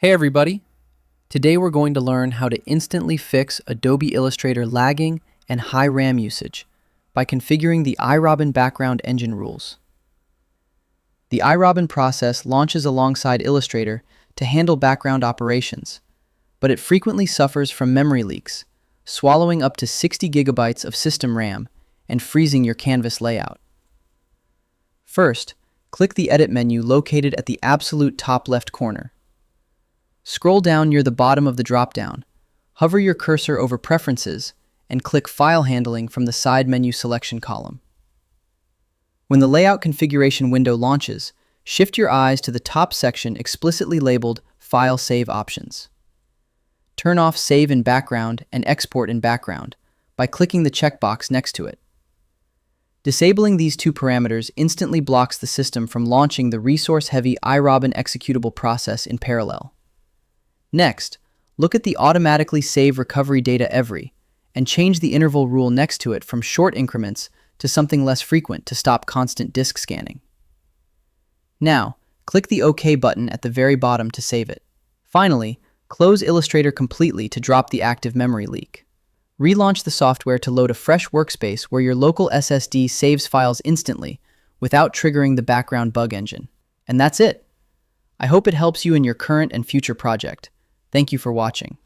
Hey everybody! Today we're going to learn how to instantly fix Adobe Illustrator lagging and high RAM usage by configuring the AIRobin background engine rules. The AIRobin process launches alongside Illustrator to handle background operations, but it frequently suffers from memory leaks, swallowing up to 60 gigabytes of system RAM and freezing your canvas layout. First, click the Edit menu located at the absolute top left corner. Scroll down near the bottom of the drop-down, hover your cursor over Preferences, and click File Handling from the side menu selection column. When the Layout Configuration window launches, shift your eyes to the top section explicitly labeled File Save Options. Turn off Save in Background and Export in Background by clicking the checkbox next to it. Disabling these two parameters instantly blocks the system from launching the resource-heavy AIRobin executable process in parallel. Next, look at the Automatically Save Recovery Data Every and change the interval rule next to it from short increments to something less frequent to stop constant disk scanning. Now, click the OK button at the very bottom to save it. Finally, close Illustrator completely to drop the active memory leak. Relaunch the software to load a fresh workspace where your local SSD saves files instantly without triggering the background bug engine. And that's it. I hope it helps you in your current and future project. Thank you for watching.